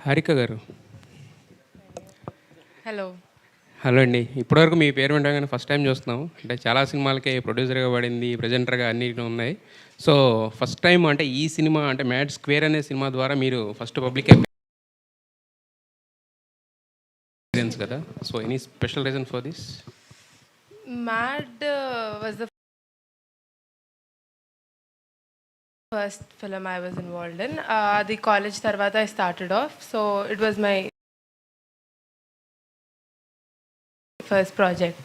హారిక గారు. Hello. Hello అండి. ఇప్పటివరకు మీ పేరు వినగానే ఫస్ట్ టైం చూస్తున్నాం. అంటే చాలా సినిమాలకి ప్రొడ్యూసర్గా పడింది, ప్రజెంటర్గా అన్నీ ఉన్నాయి. సో ఫస్ట్ టైం అంటే ఈ సినిమా అంటే మ్యాడ్ స్క్వేర్ అనే సినిమా ద్వారా మీరు ఫస్ట్ పబ్లిక్ ఎక్స్పీరియన్స్ కదా. So any special reason for this? Mad was the first film I was involved in. The college tarvata I started off, so it was my first project.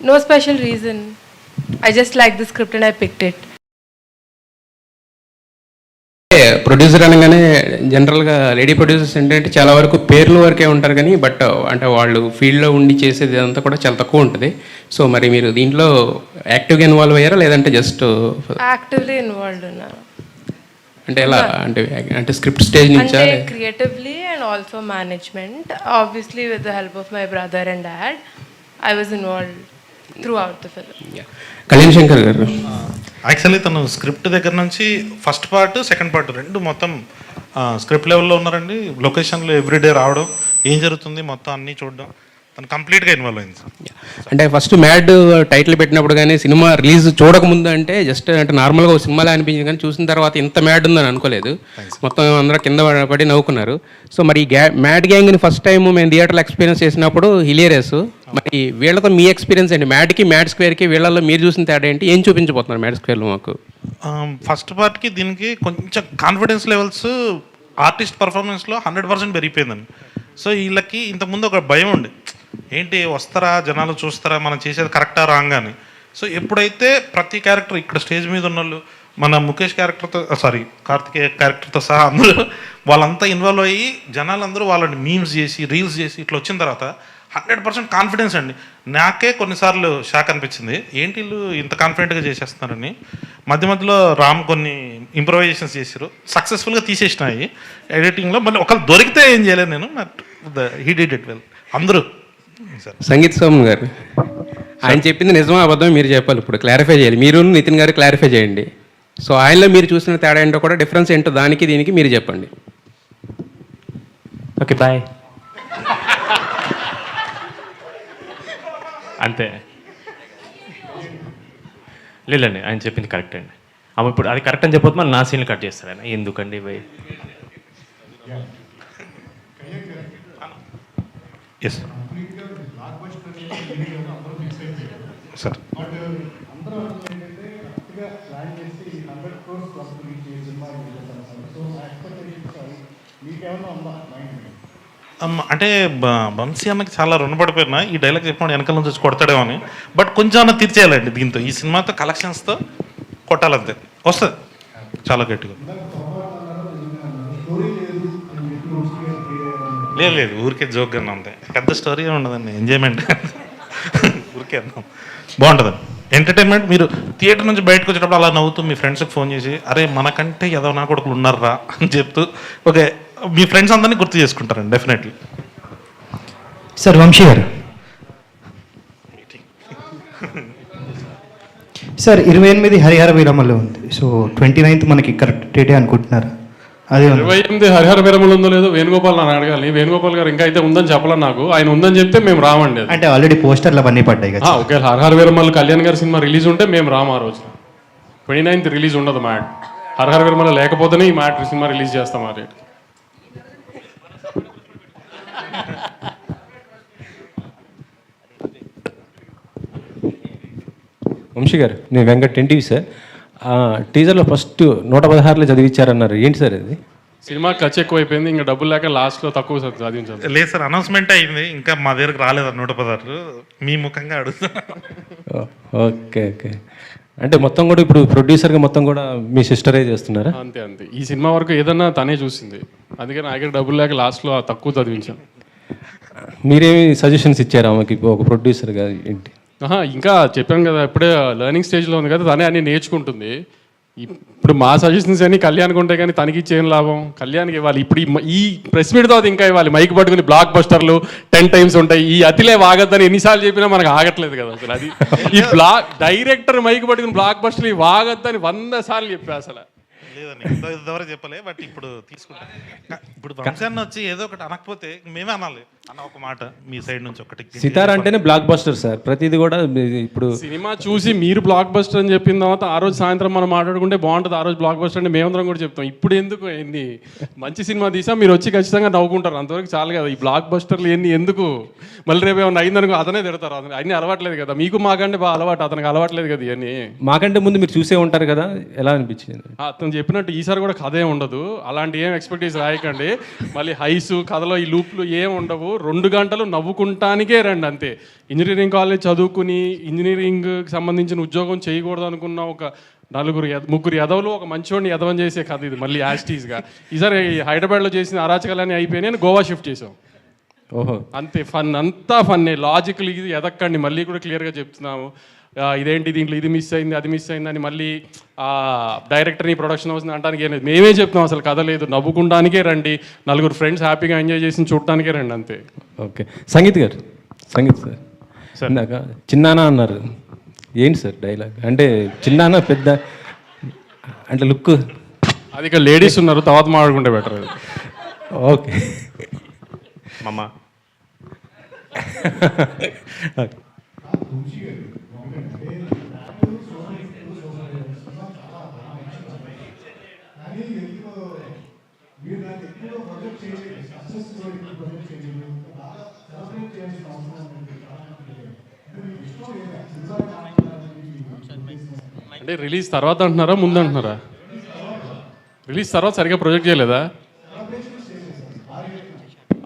No special reason. I just liked the script and I picked it. Producer అనగానే జనరల్గా lady producers ఏంటంటే చాలా వరకు పేర్లు వరకే ఉంటారు కానీ but అంటే వాళ్ళు ఫీల్డ్లో ఉండి చేసేది అంతా కూడా చాలా తక్కువ ఉంటుంది. సో మరి మీరు దీంట్లో యాక్టివ్గా ఇన్వాల్వ్ అయ్యారా లేదంటే జస్ట్ యాక్టివ్లీ ఇన్వాల్వ్డ్ ఉన్నారు? అంటే ఎలా అంటే అంటే స్క్రిప్ట్ స్టేజ్ నుంచి అంటే creatively and also management. Obviously with the help of my brother and dad I was involved through out the film. Kalyan Shankar గారు యాక్చువల్లీ తను స్క్రిప్ట్ దగ్గర నుంచి ఫస్ట్ పార్ట్ సెకండ్ పార్ట్ రెండు మొత్తం స్క్రిప్ట్ లెవెల్లో ఉన్నారండి. లొకేషన్లో ఎవ్రీడే రావడం, ఏం జరుగుతుంది మొత్తం అన్నీ చూడడం, తను కంప్లీట్గా ఇన్వాల్వ్ అయింది. అంటే ఫస్ట్ మ్యాడ్ టైటిల్ పెట్టినప్పుడు కానీ సినిమా రిలీజ్ చూడకముందు అంటే జస్ట్ అంటే నార్మల్గా ఒక సినిమాలో అనిపించింది కానీ చూసిన తర్వాత ఇంత మ్యాడ్ ఉందని అనుకోలేదు. మొత్తం అందరూ కింద పడి నవ్వుకున్నారు. సో మరి మ్యాడ్ గ్యాంగ్ని ఫస్ట్ టైం మేము థియేటర్లో ఎక్స్పీరియన్స్ చేసినప్పుడు హిలేరియస్. మరి వీళ్ళతో మీ ఎక్స్పీరియన్స్ ఏంటి? మ్యాడ్కి మ్యాడ్ స్క్వేర్కి వీళ్ళల్లో మీరు చూసిన తేడా ఏంటి? ఏం చూపించబోతున్నారు మ్యాడ్ స్క్వేర్లో మాకు? ఫస్ట్ పార్ట్కి దీనికి కొంచెం కాన్ఫిడెన్స్ లెవెల్స్ ఆర్టిస్ట్ పర్ఫార్మెన్స్లో 100% పెరిగిపోయిందండి. సో వీళ్ళకి ఇంతకుముందు ఒక భయం ఉంది, ఏంటి వస్తారా జనాలు చూస్తారా మనం చేసేది కరెక్టా రాంగా అని. సో ఎప్పుడైతే ప్రతి క్యారెక్టర్ ఇక్కడ స్టేజ్ మీద ఉన్న వాళ్ళు మన ముఖేష్ క్యారెక్టర్తో కార్తికేయ క్యారెక్టర్తో సహా అందరూ వాళ్ళంతా ఇన్వాల్వ్ అయ్యి జనాలందరూ వాళ్ళని మీమ్స్ చేసి రీల్స్ చేసి ఇట్లా వచ్చిన తర్వాత 100% కాన్ఫిడెన్స్ అండి. నాకే కొన్నిసార్లు షాక్ అనిపించింది, ఏంటి వీళ్ళు ఇంత కాన్ఫిడెంట్గా చేసేస్తున్నారని. మధ్య మధ్యలో రామ్ కొన్ని ఇంప్రవైజేషన్స్ చేశారు, సక్సెస్ఫుల్గా తీసేసినాయి ఎడిటింగ్లో. మళ్ళీ ఒకళ్ళు దొరికితే ఏం చేయలేదు నేను, but he did it well. అందరూ సంగీత్ సోమన్ గారు ఆయన చెప్పింది నిజమా అబద్ధం మీరు చెప్పాలి. ఇప్పుడు క్లారిఫై చేయాలి, మీరు నితిన్ గారు క్లారిఫై చేయండి. సో ఆయనలో మీరు చూసిన తేడా ఏంటో కూడా డిఫరెన్స్ ఏంటో దానికి దీనికి మీరు చెప్పండి. Okay bye. అంతే లేదండి, ఆయన చెప్పింది కరెక్ట్ అండి. ఆమె ఇప్పుడు అది కరెక్ట్ అని చెప్పొద్దు, మళ్ళీ నా సీన్లు కట్ చేస్తారు ఆయన. ఎందుకండి బై? Yes sir. అంటే వంశీ అన్నకి చాలా రుణపడిపోయినా ఈ డైలాగ్ చెప్పిన వెనకాల నుంచి వచ్చి కొడతాడేమో అని. బట్ కొంచెం అన్న తీర్చేయాలండి దీంతో, ఈ సినిమాతో కలెక్షన్స్తో కొట్టాలంతే, వస్తుంది చాలా గట్టిగా. లేదు ఊరికే జోక్గా అంతే, పెద్ద స్టోరీ ఉండదండి, ఎంజాయ్మెంట్ ఊరికే అన్నాం. బాగుంటుందండి ఎంటర్టైన్మెంట్. మీరు థియేటర్ నుంచి బయటకు వచ్చేటప్పుడు అలా నవ్వుతూ మీ ఫ్రెండ్స్కి ఫోన్ చేసి అరే మనకంటే ఏదో నా కొడుకులు ఉన్నారా అని చెప్తూ ఓకే మీ ఫ్రెండ్స్ అందరినీ గుర్తు చేసుకుంటారండి డెఫినెట్లీ. సార్ వంశీ గారు, సార్ 28 హరిహర వీరమలు ఉంది. సో 29th మనకి కరెక్ట్ డేటే అనుకుంటున్నారు? అదే 28 హరిహర వీరమలు ఉందో లేదో వేణుగోపాల్ నన్ను అడగాలి. వేణుగోపాల్ గారు ఇంకా అయితే ఉందని చెప్పాలి నాకు. ఆయన ఉందని చెప్తే మేము రామండి. అంటే ఆల్రెడీ పోస్టర్లు అవన్నీ పడ్డాయి కదా. ఒకవేళ హరిహర వీరమలు కళ్యాణ్ గారి సినిమా రిలీజ్ ఉంటే మేము రాము. ఆ రోజు 29th రిలీజ్ ఉండదు మ్యాట్. హరిహర వీరమల లేకపోతేనే ఈ మ్యాట్ సినిమా రిలీజ్ చేస్తాం. ఆ రేట్ వంశీ గారు, నేను వెంకట్ ఎన్టీవీ సార్. టీజర్లో ఫస్ట్ 116లో చదివించారన్నారు, ఏంటి సార్ అది? సినిమా ఖర్చు ఎక్కువ అయిపోయింది, ఇంకా డబ్బులు లేక లాస్ట్లో తక్కువ చదివించారు. లేదు సార్, అనౌన్స్మెంట్ అయింది, ఇంకా మా దగ్గరకు రాలేదు 116. మీ ముఖంగా అడుగుతున్నా. Okay okay. అంటే మొత్తం కూడా ఇప్పుడు ప్రొడ్యూసర్గా మొత్తం కూడా మీ సిస్టరే చేస్తున్నారా? అంతే అంతే. ఈ సినిమా వరకు ఏదన్నా తనే చూసింది, అందుకని నా దగ్గర డబ్బులు లేక లాస్ట్లో తక్కువ చదివించాను. మీరేమి సజెషన్స్ ఇచ్చారా ఆమెకి ఒక ప్రొడ్యూసర్గా ఏంటి? ఇంకా చెప్పాను కదా, ఇప్పుడే లెర్నింగ్ స్టేజ్లో ఉంది కదా, తనే అన్నీ నేర్చుకుంటుంది. ఇప్పుడు మా సజెషన్స్ అన్ని కళ్యాణ్కి ఉంటాయి కానీ తనకి ఇచ్చేం లాభం? కళ్యాణ్కి ఇవ్వాలి. ఇప్పుడు ఈ ప్రెస్ మీట్ తర్వాత ఇంకా ఇవ్వాలి. మైక్ పట్టుకుని బ్లాక్ బస్టర్లు 10 times ఉంటాయి. ఈ అతిలే వాగద్దని ఎన్నిసార్లు చెప్పినా మనకు ఆగట్లేదు కదా అసలు. అది ఈ డైరెక్టర్ మైక్ పట్టుకుని బ్లాక్ బస్టర్లు వాగద్దని 100 సార్లు చెప్పా అసలు. లేదండి ఇంతవరకు చెప్పలే, బట్ ఇప్పుడు తీసుకుంటాం. ఇప్పుడు వంశాన్ని వచ్చి ఏదో ఒకటి అనకపోతే మేమే అనాలి అన్న ఒక మాట మీ సైడ్ నుంచి ఒకటి. సితార అంటేనే బ్లాక్ బస్టర్ సార్, ప్రతిది కూడా ఇప్పుడు సినిమా చూసి మీరు బ్లాక్ బస్టర్ అని చెప్పిన తర్వాత ఆ రోజు సాయంత్రం మనం మాట్లాడుకుంటే బాగుంటుంది, ఆ రోజు బ్లాక్ బస్టర్ అంటే మేమందరం కూడా చెప్తాం. ఇప్పుడు ఎందుకు ఏంది మంచి సినిమా తీసా మీరు వచ్చి ఖచ్చితంగా నవ్వుకుంటారు, అంతవరకు చాలు కదా. ఈ బ్లాక్ బస్టర్లు ఏంది ఎందుకు, మళ్ళీ రేపు ఏమన్నా అయిందనుకో అతనే తిడతారు. అన్నీ అలవాట్లేదు కదా మీకు, మాకంటే బాగా అలవాటు, అతనికి అలవాట్లేదు కదా ఇవన్నీ. మాకంటే ముందు మీరు చూసే ఉంటారు కదా, ఎలా అనిపించింది? అతను చెప్పినట్టు ఈసారి కూడా కథ ఏం ఉండదు, అలాంటి ఏం ఎక్స్పెక్టేషన్ రాయకండి. మళ్ళీ హైస్ కథలో ఈ లూప్లు ఏం ఉండవు, 2 గంటలు నవ్వుకుంటానికే రండి అంతే. ఇంజనీరింగ్ కాలేజ్ చదువుకుని ఇంజనీరింగ్కి సంబంధించిన ఉద్యోగం చేయకూడదు అనుకున్న ఒక 3 ఎదవలు ఒక మంచివాడిని ఎదవం చేసే కథ ఇది, మళ్ళీ యాస్టీస్గా. ఈసారి హైదరాబాద్లో చేసిన అరాచకాలన్నీ అయిపోయినాయి, గోవా షిఫ్ట్ చేసాం. ఓహో, అంతే, ఫన్ అంతా ఫన్నే. లాజికల్ ఇది ఎదక్కండి, మళ్ళీ కూడా క్లియర్గా చెప్తున్నాము. ఇదేంటి దీంట్లో ఇది మిస్ అయింది అది మిస్ అయింది అని మళ్ళీ డైరెక్టర్ని ప్రొడక్షన్ హౌస్ని అనడానికి ఏం లేదు. మేమే చెప్తాం అసలు కథ లేదు, నవ్వుకుంటానికే రండి, 4 ఫ్రెండ్స్ హ్యాపీగా ఎంజాయ్ చేసి చూడటానికే రండి అంతే. ఓకే. సంగీత్ గారు, సంగీత్ సార్ ఇందాక చిన్నానా అన్నారు, ఏంటి సార్ డైలాగ్? అంటే చిన్నానా పెద్ద అంటే లుక్ అది ఇక్కడ లేడీస్ ఉన్నారు, తర్వాత మాట్లాడుకుంటే బెటర్. అది ఓకే. మమ్మ అంటే రిలీజ్ తర్వాత అంటున్నారా ముందు అంటున్నారా? రిలీజ్ తర్వాత సరిగ్గా ప్రొజెక్ట్ చేయలేదా?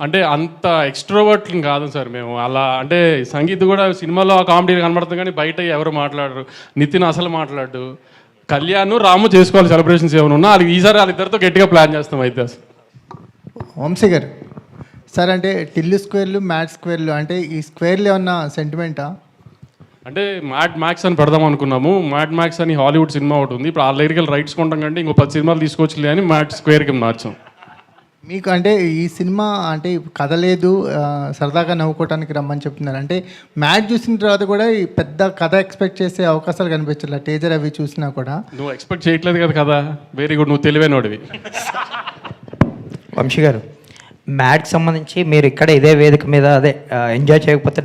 అంటే అంత ఎక్స్ట్రోవర్ట్ని కాదు సార్ మేము. అలా అంటే సంగీత్ కూడా సినిమాలో కామెడీ కనబడుతుంది కానీ బయట ఎవరు మాట్లాడరు. నితిన్ అసలు మాట్లాడు. కళ్యాణ్ రాము చేసుకోవాలి సెలబ్రేషన్స్ ఏమైనా ఉన్నా, అది ఈసారి వాళ్ళిద్దరితో గట్టిగా ప్లాన్ చేస్తాం అయితే. వంశీ గారు సార్, అంటే టిల్లు స్క్వేర్లు మ్యాట్ స్క్వేర్లు అంటే ఈ స్క్వేర్లు ఏమన్నా సెంటిమెంటా? అంటే మ్యాడ్ మ్యాక్స్ అని పెడదాం అనుకున్నాము. మ్యాడ్ మ్యాక్స్ అని హాలీవుడ్ సినిమా ఒకటి ఉంది, ఇప్పుడు ఆ లిరికల్ రైట్స్ కొంటాం కంటే ఇంకో 10 సినిమాలు తీసుకోవచ్చులే అని మ్యాడ్ స్క్వేర్కి మార్చాం. మీకు అంటే ఈ సినిమా అంటే కథ లేదు, సరదాగా నవ్వుకోవటానికి రమ్మని చెప్తున్నారు. అంటే మ్యాట్ చూసిన తర్వాత కూడా ఈ పెద్ద కథ ఎక్స్పెక్ట్ చేసే అవకాశాలు కనిపించట్లేదు, టీజర్ అవి చూసినా కూడా. నువ్వు ఎక్స్పెక్ట్ చేయట్లేదు కదా కదా, వెరీ గుడ్, నువ్వు తెలివైనోడివి. వంశీ గారు, మ్యాట్కి సంబంధించి మీరు ఇక్కడ ఇదే వేదిక మీద అదే ఎంజాయ్ చేయకపోతే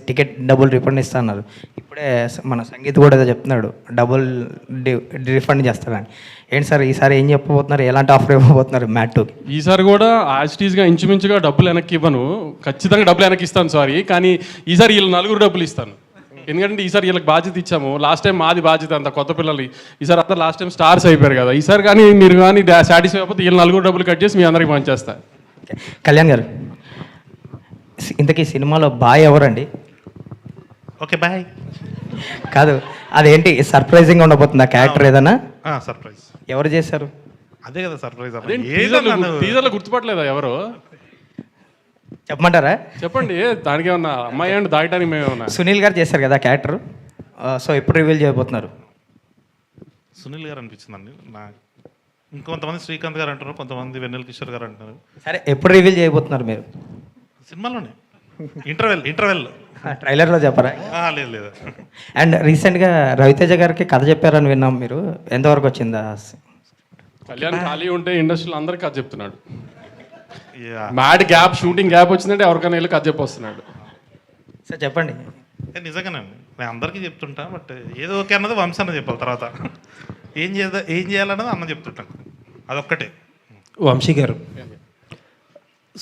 టికెట్ డబుల్ రిఫండ్ ఇస్తా అన్నారు. ఇప్పుడే మన సంగీత్ కూడా ఏదో చెప్తున్నాడు డబుల్ రిఫండ్ చేస్తారని. ఏంటి సార్ ఈసారి ఏం చెప్పబోతున్నారు, ఎలాంటి ఆఫర్ ఇవ్వబోతున్నారు మ్యాట్ 2కి? ఈసారి కూడా యాజిటీస్గా ఇంచుమించుగా డబ్బులు వెనక్కి ఇవ్వను, ఖచ్చితంగా డబ్బులు వెనక్కి ఇస్తాను సారీ. కానీ ఈసారి వీళ్ళు 4 డబ్బులు ఇస్తాను, ఎందుకంటే ఈసారి వీళ్ళకి బాధ్యత ఇచ్చాము. లాస్ట్ టైం మాది బాధ్యత అంత కొత్త పిల్లలు, ఈసారి అంతా లాస్ట్ టైం స్టార్స్ అయిపోయారు కదా. ఈసారి కానీ మీరు కానీ సాటిస్ఫై అయిపోతే వీళ్ళు 4 డబ్బులు కట్ చేసి మీ అందరికి పనిచేస్తాను. కళ్యాణ్ గారు, ఇంతకీ సినిమాలో బాయ్ ఎవరండి? Okay bye. కాదు, అదేంటి సర్ప్రైజింగ్ ఉండబోతుంది ఆ క్యారెక్టర్ ఏదైనా? సర్ప్రైజ్ ఎవరు చేశారు? అదే కదా సర్ప్రైజ్. టీజర్లో గుర్తుపట్టలేదా ఎవరు? చెప్పమంటారా? చెప్పండి, దానికి ఏమన్నా అమ్మాయి అండి దాయటానికి మేమేమన్నా? సునీల్ గారు చేశారు కదా క్యారెక్టర్, సో ఎప్పుడు రివీల్ చేయబోతున్నారు? సునీల్ గారు అనిపించిందండి నాకు. ఇంకొంతమంది శ్రీకాంత్ గారు అంటారు, కొంతమంది వెన్నెల కిషోర్ గారు అంటున్నారు. సరే, ఎప్పుడు రివీల్ చేయబోతున్నారు మీరు? సినిమాలోనే ఇంటర్వెల్ ట్రైలర్లో చెప్పరా? లేదు లేదు. అండ్ రీసెంట్గా రవితేజ గారికి కథ చెప్పారని విన్నాం, మీరు ఎంతవరకు వచ్చిందా? కళ్యాణ్ ఖాళీ ఉంటే ఇండస్ట్రీలో అందరికి కథ చెప్తున్నాడు. మ్యాడ్ గ్యాప్, షూటింగ్ గ్యాప్ వచ్చిందంటే ఎవరికైనా వెళ్ళి కథ చెప్పొస్తున్నాడు. సార్ చెప్పండి. నిజంగానండి, నేను అందరికీ చెప్తుంటా, బట్ ఏదో ఓకే అన్నది వంశాన్ని చెప్పాలి. తర్వాత ఏం చేయాలన్నది అన్న చెప్తుంటాను, అదొక్కటే. వంశీ గారు,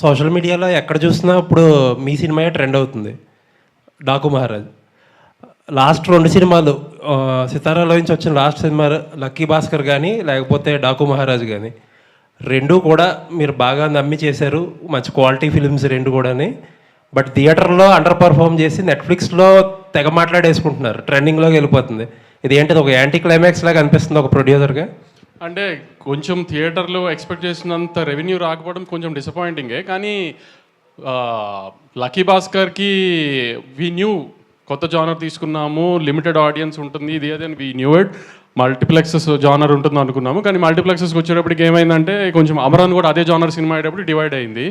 సోషల్ మీడియాలో ఎక్కడ చూసినా ఇప్పుడు మీ సినిమాయే ట్రెండ్ అవుతుంది, డాకు మహారాజ్. లాస్ట్ 2 సినిమాలు సితారాలో నుంచి వచ్చిన లాస్ట్ సినిమా లక్కీ భాస్కర్ కానీ లేకపోతే డాకు మహారాజ్ కానీ, 2 కూడా మీరు బాగా నమ్మి చేశారు, మంచి క్వాలిటీ ఫిలిమ్స్ 2 కూడాని. బట్ థియేటర్లో అండర్ పర్ఫామ్ చేసి నెట్ఫ్లిక్స్లో తెగ మాట్లాడేసుకుంటున్నారు, ట్రెండింగ్లోకి వెళ్ళిపోతుంది. ఇది ఏంటిది, ఒక యాంటీ క్లైమాక్స్ లాగా అనిపిస్తుంది ఒక ప్రొడ్యూసర్గా? అంటే కొంచెం థియేటర్లో ఎక్స్పెక్ట్ చేసినంత రెవెన్యూ రాకపోవడం కొంచెం డిసప్పాయింటింగే. కానీ లక్కీ భాస్కర్కి వీ న్యూ కొత్త జానర్ తీసుకున్నాము, లిమిటెడ్ ఆడియన్స్ ఉంటుంది, ఇది అదే we knew it. Multiplexes genre ఉంటుంది అనుకున్నాము, కానీ మల్టీప్లెక్సెస్కి వచ్చేటప్పటికి ఏమైందంటే కొంచెం అమరాన్ కూడా అదే జానర్ సినిమా అయ్యేటప్పుడు డివైడ్ అయింది.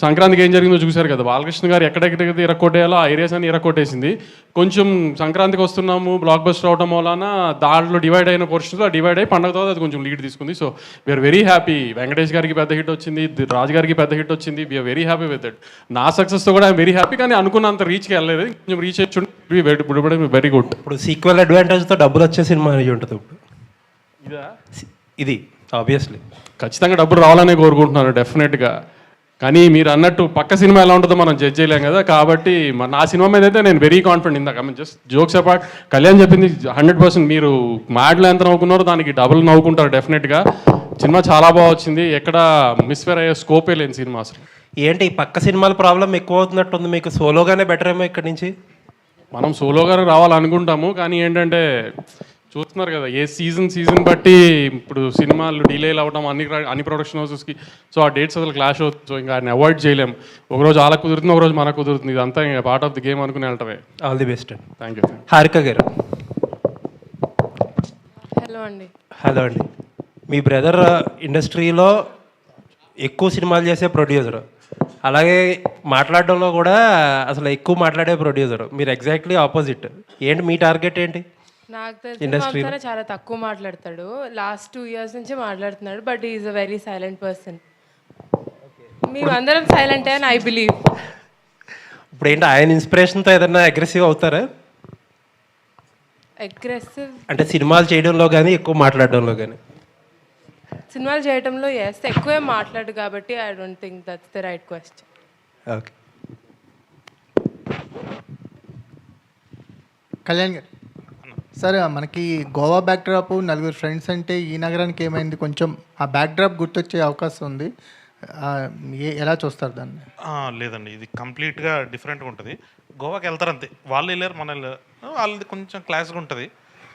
సంక్రాంతికి ఏం జరిగిందో చూశారు కదా, బాలకృష్ణ గారు ఎక్కడెక్కడైతే ఇరక్కొట్టేయాలో ఆ ఏరియాస్ అని ఇరక్కొట్టేసింది. కొంచెం సంక్రాంతికి వస్తున్నాము బ్లాక్ బస్టర్ అవడం వలన దాంట్లో డివైడ్ అయిన పోర్షన్స్ డివైడ్ అయ్యి పండగ తర్వాత అది కొంచెం లీడ్ తీసుకుంది. So we are very happy. Venkatesh గారికి పెద్ద హిట్ వచ్చింది, రాజు గారికి పెద్ద హిట్ వచ్చింది. We are very happy with it. నా సక్సెస్తో కూడా ఐఎమ్ వెరీ హ్యాపీ. కానీ అనుకున్నంత రీచ్కి వెళ్ళలేదు, కొంచెం రీచ్ అయ్యి వెరీ గుడ్. ఇప్పుడు సీక్వెల్ అడ్వాంటేజ్తో డబ్బులు వచ్చే సినిమా అనేది ఉంటుంది ఇప్పుడు. ఇది ఆబ్వియస్లీ ఖచ్చితంగా డబ్బులు రావాలనే కోరుకుంటున్నాను డెఫినెట్గా. కానీ మీరు అన్నట్టు పక్క సినిమా ఎలా ఉంటుందో మనం జడ్జ్ చేయలేం కదా. కాబట్టి నా సినిమా మీద అయితే నేను వెరీ కాన్ఫిడెంట్. ఇందాక జస్ట్ జోక్స్ అపార్ట్, కళ్యాణ్ చెప్పింది 100%. మీరు మ్యాడ్లో ఎంత నవ్వుకున్నారో దానికి డబుల్ నవ్వుకుంటారు డెఫినెట్గా. సినిమా చాలా బాగా వచ్చింది, ఎక్కడ మిస్ఫేర్ అయ్యే స్కోపే లేని సినిమా అసలు. ఏంటి ఈ పక్క సినిమాల ప్రాబ్లం ఎక్కువ అవుతున్నట్టుంది మీకు? సోలోగానే బెటర్ ఏమో ఇక్కడి నుంచి. మనం సోలోగా రావాలనుకుంటాము, కానీ ఏంటంటే చూస్తున్నారు కదా ఏ సీజన్ బట్టి ఇప్పుడు సినిమాలు డిలేలు అవ్వడం అన్ని ప్రొడక్షన్ హౌసెస్కి. సో ఆ డేట్స్ అసలు క్లాష్ అవుతుంది. సో ఇంకా ఆయన అవాయిడ్ చేయలేం. ఒకరోజు అలా కుదురుతుంది, ఒకరోజు మనకు కుదురుతుంది. ఇదంతా ఇంకా పార్ట్ ఆఫ్ ది గేమ్ అనుకుని వెళ్ళటమే. ఆల్ ది బెస్ట్ అండి. Thank you. హారిక గారు. హలో అండి. హలో అండి. మీ బ్రదర్ ఇండస్ట్రీలో ఎక్కువ సినిమాలు చేసే ప్రొడ్యూసర్, అలాగే మాట్లాడడంలో కూడా అసలు ఎక్కువ మాట్లాడే ప్రొడ్యూసర్. మీరు ఎగ్జాక్ట్లీ ఆపోజిట్. ఏంటి మీ టార్గెట్ ఏంటి? నాకు తెలిసిన చాలా తక్కువ మాట్లాడతాడు. లాస్ట్ 2 years నుంచి మాట్లాడుతున్నాడు, but is a very silent person. మేమందరం సైలెంటే అని ఐ బిలీవ్. ఇప్పుడు ఏంటి ఆయన ఇన్స్పిరేషన్తో ఏదైనా అగ్రెసివ్ అవుతారా? అగ్రెసివ్ అంటే సినిమాలు చేయడంలో కానీ ఎక్కువ మాట్లాడడంలో కానీ? సినిమాలు చేయడంలో ఎస్, ఎక్కువే మాట్లాడు కాబట్టి I don't think that's the right question. Okay. Kalyan గారు, సార్ మనకి గోవా బ్యాక్డ్రాప్, నలుగురు ఫ్రెండ్స్ అంటే ఈ నగరానికి ఏమైంది, కొంచెం ఆ బ్యాక్డ్రాప్ గుర్తొచ్చే అవకాశం ఉంది. ఎలా చూస్తారు దాన్ని? లేదండి, ఇది కంప్లీట్గా డిఫరెంట్గా ఉంటుంది. గోవాకి వెళ్తారు అంతే, వాళ్ళు వెళ్ళారు మన వెళ్ళారు. వాళ్ళది కొంచెం క్లాస్గా ఉంటుంది,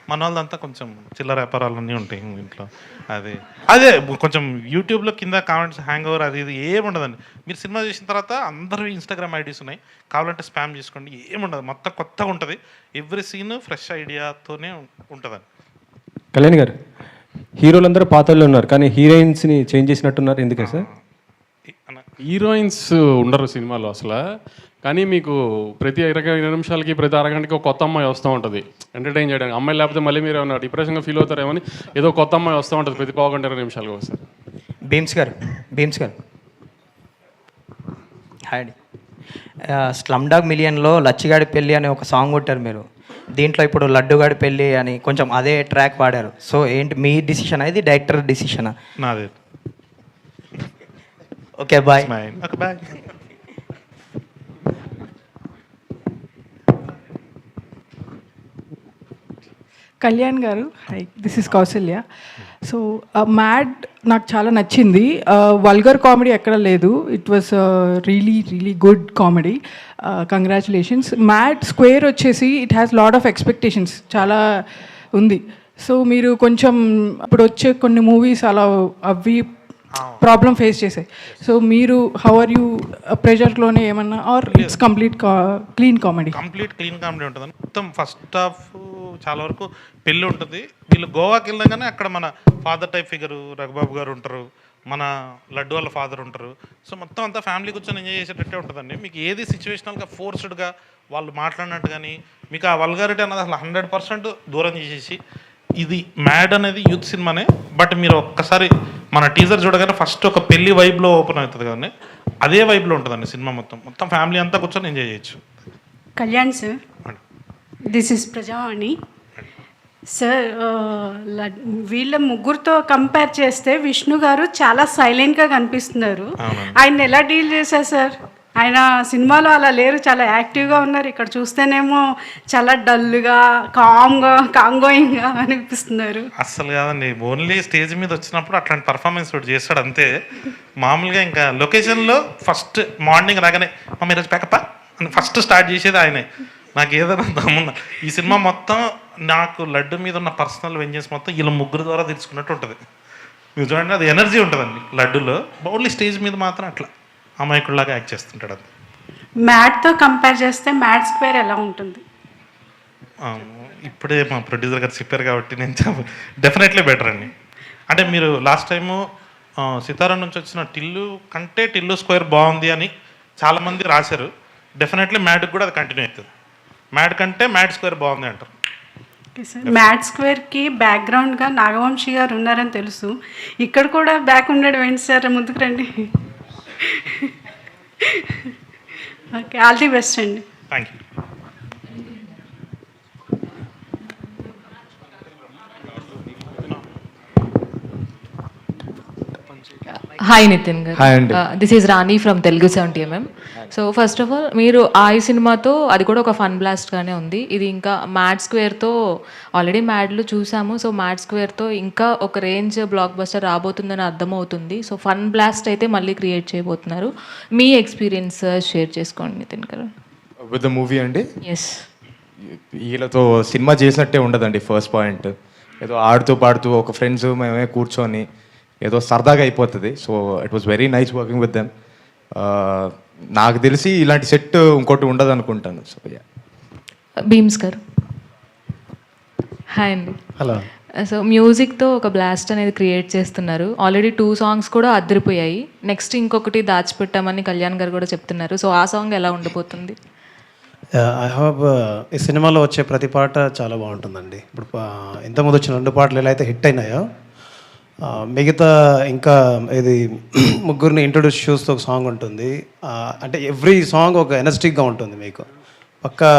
మన వాళ్ళదంతా కొంచెం చిల్లర వ్యాపారాలన్నీ ఉంటాయి ఇంట్లో. అదే కొంచెం యూట్యూబ్లో కింద కామెంట్స్ హ్యాంగ్ ఓవర్ అది ఇది ఏముండదండి. మీరు సినిమా చేసిన తర్వాత అందరూ ఇన్స్టాగ్రామ్ ఐడీస్ ఉన్నాయి, కావాలంటే స్పామ్ చేసుకోండి, ఏముండదు. మొత్తం కొత్తగా ఉంటుంది, ఎవ్రీ సీన్ ఫ్రెష్ ఐడియాతోనే ఉంటుందండి. కళ్యాణ్ గారు, హీరోలందరూ పాతల్లో ఉన్నారు, కానీ హీరోయిన్స్ని చేంజ్ చేసినట్టున్నారు, ఎందుకే సార్? హీరోయిన్స్ ఉండరు సినిమాలో అసలు. కానీ మీకు ప్రతి 20 నిమిషాలకి ప్రతి అరగంటకి ఒక కొత్త అమ్మాయి వస్తూ ఉంటుంది ఎంటర్టైన్ చేయడానికి. అమ్మాయి లేకపోతే మళ్ళీ మీరు ఏమైనా డిప్రెషన్గా ఫీల్ అవుతారేమని ఏదో కొత్త అమ్మాయి వస్తూ ఉంటుంది ప్రతి 15-20 నిమిషాలకు ఒకసారి. భీమ్స్ గారు హాయ్ అండి. స్లమ్ డాగ్ మిలియన్లో లచ్చిగాడి పెళ్ళి అనే ఒక సాంగ్ కొట్టారు మీరు. దీంట్లో ఇప్పుడు లడ్డుగాడి పెళ్ళి అని కొంచెం అదే ట్రాక్ పాడారు. సో ఏంటి మీ డిసిషనా, ఇది డైరెక్టర్ డిసిషనా? నాదే. Okay bye. Okay bye. Kalyan గారు, hi, this is Kausalya. So Mad నాకు చాలా నచ్చింది. వల్గర్ కామెడీ ఎక్కడ లేదు. It was really good comedy. Congratulations. Mad square వచ్చేసి it has lot of expectations చాలా ఉంది. సో మీరు కొంచెం ఇప్పుడు వచ్చే కొన్ని మూవీస్ అలా అవి ప్రాబ్లం ఫేస్ చేశాయి. సో మీరు హౌ ఆర్ యూ ప్రెజర్లోనే ఏమన్నా, or it's complete clean comedy? Complete clean comedy ఉంటుంది. మొత్తం ఫస్ట్ హాఫ్ చాలా వరకు పెళ్ళి ఉంటుంది. వీళ్ళు గోవాకి వెళ్ళగానే అక్కడ మన ఫాదర్ టైప్ ఫిగరు రఘుబాబు గారు ఉంటారు, మన లడ్డు వాళ్ళ ఫాదర్ ఉంటారు. సో మొత్తం అంతా ఫ్యామిలీ కూర్చొని ఎంజాయ్ చేసేటట్టే ఉంటుందండి. మీకు ఏది సిచ్యువేషనల్గా ఫోర్స్డ్గా వాళ్ళు మాట్లాడినట్టు కానీ మీకు ఆ వల్గారిటీ అన్నది అసలు 100% దూరం చేసేసి, ఇది మ్యాడ్ అనేది యూత్ సినిమానే. బట్ మీరు ఒక్కసారి మన టీజర్ చూడగానే ఫస్ట్ ఒక పెళ్లి వైబ్లో ఓపెన్ అవుతుంది కదండి, అదే వైబ్లో ఉంటుందండి సినిమా. మొత్తం ఫ్యామిలీ అంతా కూర్చొని ఎంజాయ్ చేయొచ్చు. Kalyan sir, this is Prajavani sir. వీళ్ళ ముగ్గురితో కంపేర్ చేస్తే విష్ణు గారు చాలా సైలెంట్గా కనిపిస్తున్నారు. ఆయన ఎలా డీల్ చేశారు సార్? ఆయన సినిమాలో అలా లేరు, చాలా యాక్టివ్గా ఉన్నారు. ఇక్కడ చూస్తేనేమో చాలా డల్గా కాంగోయింగ్గా అనిపిస్తున్నారు. అస్సలు కాదండి, ఓన్లీ స్టేజ్ మీద వచ్చినప్పుడు అట్లాంటి పర్ఫార్మెన్స్ ఒకటి చేస్తాడు అంతే. మామూలుగా ఇంకా లొకేషన్లో ఫస్ట్ మార్నింగ్ రాగానే మీరు ప్యాకప్ప అని ఫస్ట్ స్టార్ట్ చేసేది ఆయనే. నాకు ఏదైనా దమ్ముందా ఈ సినిమా మొత్తం, నాకు లడ్డు మీద ఉన్న పర్సనల్ వెంజెన్స్ మొత్తం వీళ్ళ ముగ్గురు ద్వారా తెలుసుకున్నట్టు ఉంటుంది. మీరు చూడండి, అది ఎనర్జీ ఉంటుందండి లడ్డులో. ఓన్లీ స్టేజ్ మీద మాత్రం అట్లా అమాయకుడిలాగా యాక్ట్ చేస్తుంటాడు. అది మ్యాడ్తో కంపేర్ చేస్తే మ్యాడ్ స్క్వేర్ ఎలా ఉంటుంది? ఇప్పుడే మా ప్రొడ్యూసర్ గారు చెప్పారు కాబట్టి నేను డెఫినెట్లీ బెటర్ అండి. అంటే మీరు లాస్ట్ టైము సితారా నుంచి వచ్చిన టిల్లు కంటే టిల్లు స్క్వేర్ బాగుంది అని చాలామంది రాశారు. డెఫినెట్లీ మ్యాడ్కి కూడా అది కంటిన్యూ అవుతుంది. మ్యాడ్ కంటే మ్యాడ్ స్క్వేర్ బాగుంది అంటారు. మ్యాడ్ స్క్వేర్కి బ్యాక్గ్రౌండ్గా నాగవంశీ గారు ఉన్నారని తెలుసు. ఇక్కడ కూడా బ్యాక్ ఉండడం ఏంటి సార్, ముందుకు రండి. ఓకే, ఆల్ ది బెస్ట్ అండి. Thank you. హాయ్ నితిన్ గారు. Hi అండి. This is Rani from Telugu 70mm. So first of all మీరు ఈ సినిమాతో అది కూడా ఒక ఫన్ బ్లాస్ట్గానే ఉంది. ఇది ఇంకా మ్యాడ్ స్క్వేర్తో ఆల్రెడీ మ్యాడ్లు చూసాము. సో మ్యాడ్ స్క్వేర్తో ఇంకా ఒక రేంజ్ బ్లాక్ బస్టర్ రాబోతుందని అర్థమవుతుంది. సో ఫన్ బ్లాస్ట్ అయితే మళ్ళీ క్రియేట్ చేయబోతున్నారు. మీ ఎక్స్పీరియన్స్ షేర్ చేసుకోండి నితిన్ గారు. విత్ ద మూవీ అండి. ఎస్, వీళ్ళతో సినిమా చేసినట్టే ఉండదండి. ఫస్ట్ పాయింట్ ఏదో ఆడుతూ పాడుతూ ఒక ఫ్రెండ్స్ మేమే కూర్చొని ఏదో సరదాగా అయిపోతుంది. So it was very nice working with them. నాకు తెలిసి ఇలాంటి సెట్ ఇంకోటి ఉండదు అనుకుంటాను. సో భీమ్స్ గారు. హాయ్ అండి. హలో. సో మ్యూజిక్తో ఒక బ్లాస్ట్ అనేది క్రియేట్ చేస్తున్నారు. ఆల్రెడీ 2 songs కూడా అదిరిపోయాయి. నెక్స్ట్ ఇంకొకటి దాచిపెట్టామని కళ్యాణ్ గారు కూడా చెప్తున్నారు. సో ఆ సాంగ్ ఎలా ఉండబోతుంది? ఐ హోప్ ఈ సినిమాలో వచ్చే ప్రతి పాట చాలా బాగుంటుందండి. ఇప్పుడు ఇంతకుముందు వచ్చిన 2 పాటలు ఎలా అయితే హిట్ అయినాయో, మిగతా ఇంకా ఇది ముగ్గురిని ఇంట్రొడ్యూస్ చేస్తూ ఒక సాంగ్ ఉంటుంది. అంటే ఎవ్రీ సాంగ్ ఒక ఎనర్జెటిక్గా ఉంటుంది, మీకు పక్కా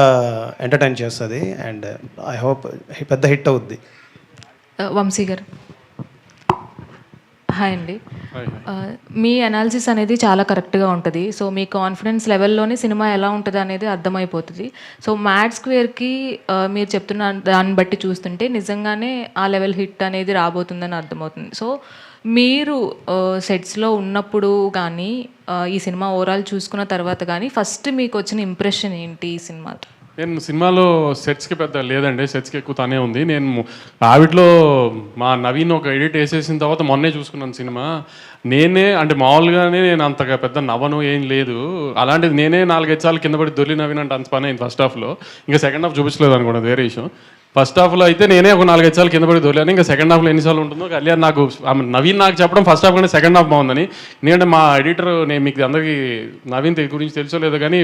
ఎంటర్టైన్ చేస్తుంది. అండ్ ఐ హోప్ పెద్ద హిట్ అవుద్ది. వంశీ గారు. హాయ్ అండి. మీ అనాలిసిస్ అనేది చాలా కరెక్ట్గా ఉంటుంది. సో మీ కాన్ఫిడెన్స్ లెవెల్లోనే సినిమా ఎలా ఉంటుంది అనేది అర్థమైపోతుంది. సో మ్యాడ్ స్క్వేర్కి మీరు చెప్తున్న దాన్ని బట్టి చూస్తుంటే నిజంగానే ఆ లెవెల్ హిట్ అనేది రాబోతుందని అర్థమవుతుంది. సో మీరు సెట్స్లో ఉన్నప్పుడు కానీ ఈ సినిమా ఓవరాల్ చూసుకున్న తర్వాత కానీ ఫస్ట్ మీకు వచ్చిన ఇంప్రెషన్ ఏంటి ఈ సినిమాతో? నేను సినిమాలో సెట్స్కి పెద్ద లేదండి, సెట్స్కి ఎక్కువ తనే ఉంది. నేను ఆవిట్లో మా నవీన్ ఒక ఎడిట్ వేసేసిన తర్వాత మొన్నే చూసుకున్నాను సినిమా. నేనే అంటే మామూలుగానే నేను అంతగా పెద్ద నవ్వను ఏం లేదు. అలాంటిది నేనే 4-5 సార్లు కింద పడి దొల్లి నవీన్ అంటే అంత పని అయింది ఫస్ట్ హాఫ్లో. ఇంకా సెకండ్ హాఫ్ చూపించలేదు అనుకోండి, వేరే విషయం. ఫస్ట్ హాఫ్లో అయితే నేనే ఒక 4-5 సార్లు కింద పడి దొరికాను. ఇంకా సెకండ్ హాఫ్లో ఎన్నిసార్లు ఉంటుందో కళ్యాణ్ నాకు నవీన్ నాకు చెప్పడం ఫస్ట్ హాఫ్ కానీ సెకండ్ హాఫ్ బాగుందని. ఎందుకంటే మా ఎడిటర్, నేను మీకు అందరికీ నవీన్ గురించి తెలుసో లేదో కానీ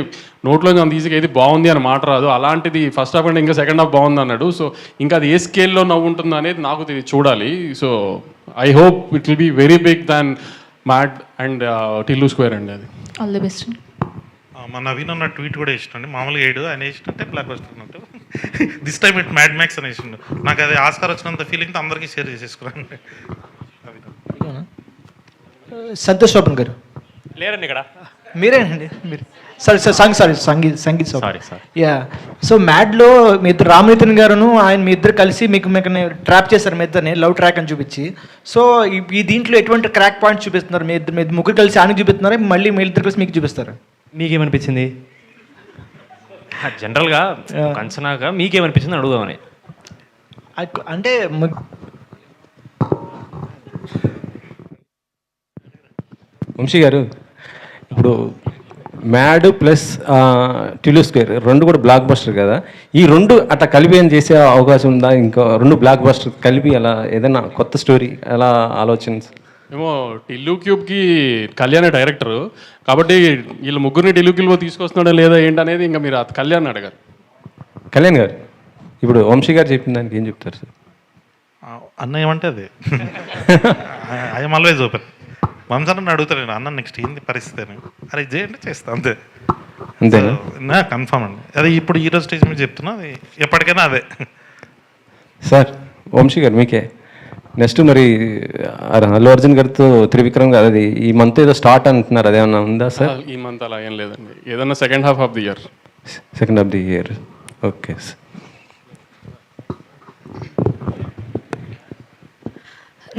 నోట్లో అంత ఈజీగా ఏది బాగుంది అని మాట రాదు. అలాంటిది ఫస్ట్ హాఫ్ అంటే ఇంకా సెకండ్ హాఫ్ బాగుంది అన్నాడు. సో ఇంకా అది ఏ స్కేల్లో నవ్వు ఉంటుందో అనేది నాకు చూడాలి. So I hope it will be very big than mad and Tillu square అండి. అది ఆల్ ది బెస్ట్. మా నవీన్ అన్న ట్వీట్ కూడా ఇష్టండి. మామూలుగా 7 ఆయన ఇష్టంటే బ్లాక్ బస్టర్ అన్నట్టు. This time it mad max అని ఇష్టం. నాకు అది ఆస్కార్ వచ్చినంత ఫీలింగ్తో అందరికీ షేర్ చేసేసుకున్నాను. సంతోష్ శోభన్ గారు లేరండి ఇక్కడ. మీరేనండి మీరు. Sangeeth sorry sir. Yeah. So మ్యాడ్లో మీ ఇద్దరు రామనితిన్ గారును ఆయన మీ ఇద్దరు కలిసి మీకు ట్రాప్ చేస్తారు, మీ ఇద్దరిని లవ్ ట్రాక్ అని చూపించి. సో ఈ దీంట్లో ఎటువంటి క్రాక్ పాయింట్స్ చూపిస్తున్నారు? మీ ఇద్దరు ముగ్గురు కలిసి ఆయనకి చూపిస్తున్నారా, మళ్ళీ మీ ఇద్దరు కలిసి మీకు చూపిస్తారు? మీకేమనిపించింది? జనరల్గా అంచనాగా మీకేమనిపించింది అడుగుదామని. అంటే వంశీ గారు, ఇప్పుడు మ్యాడ్ ప్లస్ టిల్లు స్క్వేర్ 2 కూడా బ్లాక్ బస్టర్ కదా. ఈ 2 అట్లా కలిపి ఏం చేసే అవకాశం ఉందా? ఇంకా 2 బ్లాక్ బస్టర్ కలిపి అలా ఏదైనా కొత్త స్టోరీ ఎలా ఆలోచన? ఏమో టిల్లు క్యూబ్కి కళ్యాణ్ డైరెక్టరు కాబట్టి వీళ్ళు ముగ్గురిని టిల్లు క్యూబ్లో తీసుకొస్తున్నాడా లేదా ఏంటనేది ఇంకా మీరు కళ్యాణ్ అడగారు. కళ్యాణ్ గారు, ఇప్పుడు వంశీ గారు చెప్పిన దానికి ఏం చెప్తారు సార్? అన్న ఏమంటే అది ఐఎమ్ ఆల్వేజ్ ఓపెన్. వంశాన్ని అడుగుతాను నేను, అన్న నెక్స్ట్ ఏంది పరిస్థితి అని. అరే చేయండి, చేస్తా అంతే. అంతేనా? కన్ఫామ్ అండి. అది ఇప్పుడు ఈరోజు స్టేజ్ మీద చెప్తున్నా, అది ఎప్పటికైనా అదే. సార్ వంశీ గారు మీకే నెక్స్ట్ మరి అల్లు అర్జున్ గారితో త్రివిక్రమ్ గారు అది ఈ మంత్ ఏదో స్టార్ట్ అంటున్నారు, అదేమన్నా ఉందా సార్? ఈ మంత్ అలా ఏం లేదండి, ఏదన్నా second half of the year. Second half the year, okay sir.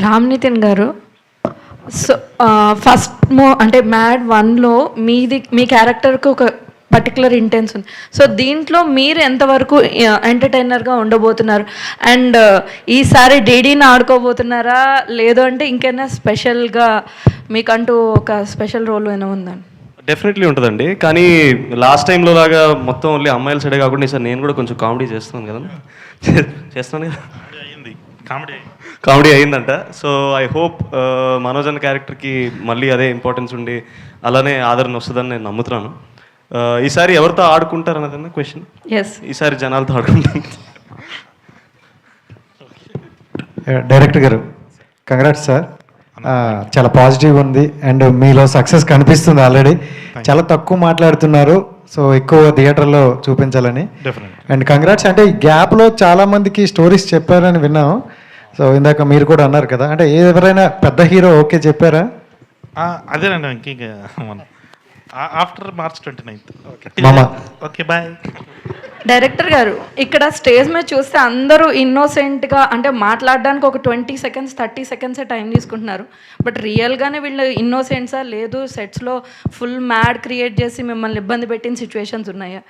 Ram Nitin గారు, సో ఫస్ట్ అంటే మ్యాడ్ 1లో మీ క్యారెక్టర్కి ఒక పర్టికులర్ ఇంటెన్స్ ఉంది. సో దీంట్లో మీరు ఎంతవరకు ఎంటర్టైనర్గా ఉండబోతున్నారు? అండ్ ఈసారి డీడీని ఆడుకోబోతున్నారా, లేదు అంటే ఇంకైనా స్పెషల్గా మీకంటూ ఒక స్పెషల్ రోల్ ఏమైనా ఉందండి? డెఫినెట్లీ ఉంటుందండి, కానీ లాస్ట్ టైంలో లాగా మొత్తం ఓన్లీ అమ్మాయిల సైడే కాకుండా సార్ నేను కూడా కొంచెం కామెడీ చేస్తున్నాను కదా. చేస్తున్నాను కదా. అయింది కామెడీ. కామెడీ అయిందంట. సో ఐ హోప్ మనోజ్ అన్న క్యారెక్టర్కి మళ్ళీ అదే ఇంపార్టెన్స్ ఉండి అలానే ఆదరణ వస్తుందని నేను నమ్ముతున్నాను. ఈసారి ఎవరితో ఆడుకుంటారు అన్నదన్న క్వశ్చన్. ఎస్, ఈసారి జనాలతో ఆడుకుంటాను. డైరెక్టర్ గారు కంగ్రాట్స్ సార్, చాలా పాజిటివ్ ఉంది అండ్ మీలో సక్సెస్ కనిపిస్తుంది ఆల్రెడీ. చాలా తక్కువ మాట్లాడుతున్నారు, సో ఎక్కువ థియేటర్లో చూపించాలని. And congrats. అంటే ఈ గ్యాప్లో చాలా మందికి స్టోరీస్ చెప్పారని విన్నాం. సో ఇందాక మీరు కూడా అన్నారు కదా, అంటే ఎవరైనా పెద్ద హీరో ఓకే చెప్పారా? అదేనండి ఇంక after March 29th. Okay bye. Director గారు, ఇక్కడ స్టేజ్ మీద చూస్తే అందరూ ఇన్నోసెంట్గా అంటే మాట్లాడడానికి ఒక 20 seconds 30 seconds టైం తీసుకుంటున్నారు. బట్ రియల్గానే వీళ్ళు ఇన్నోసెంట్సా లేదు సెట్స్లో ఫుల్ మ్యాడ్ క్రియేట్ చేసి మిమ్మల్ని ఇబ్బంది పెట్టిన సిచ్యువేషన్స్ ఉన్నాయా?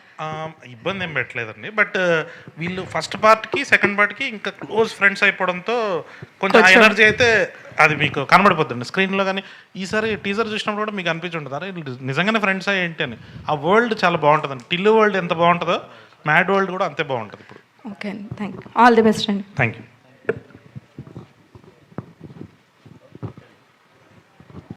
ఇబ్బంది ఏం పెట్టలేదండి. బట్ వీళ్ళు ఫస్ట్ పార్ట్కి సెకండ్ పార్ట్కి ఇంకా క్లోజ్ ఫ్రెండ్స్ అయిపోవడంతో కొంచెం ఆ ఎనర్జీ అయితే అది మీకు కనబడిపోతుంది స్క్రీన్లో. కానీ ఈసారి టీజర్ చూసినప్పుడు కూడా మీకు అనిపించుంటుంది అరే నిజంగానే ఫ్రెండ్స్ ఏంటి అని. ఆ వరల్డ్ చాలా బాగుంటుందండి. టిల్లు వరల్డ్ ఎంత బాగుంటుందో మ్యాడ్ వరల్డ్ కూడా అంతే బాగుంటుంది ఇప్పుడు. ఓకే అండి, thank you. All the best అండి. Thank you.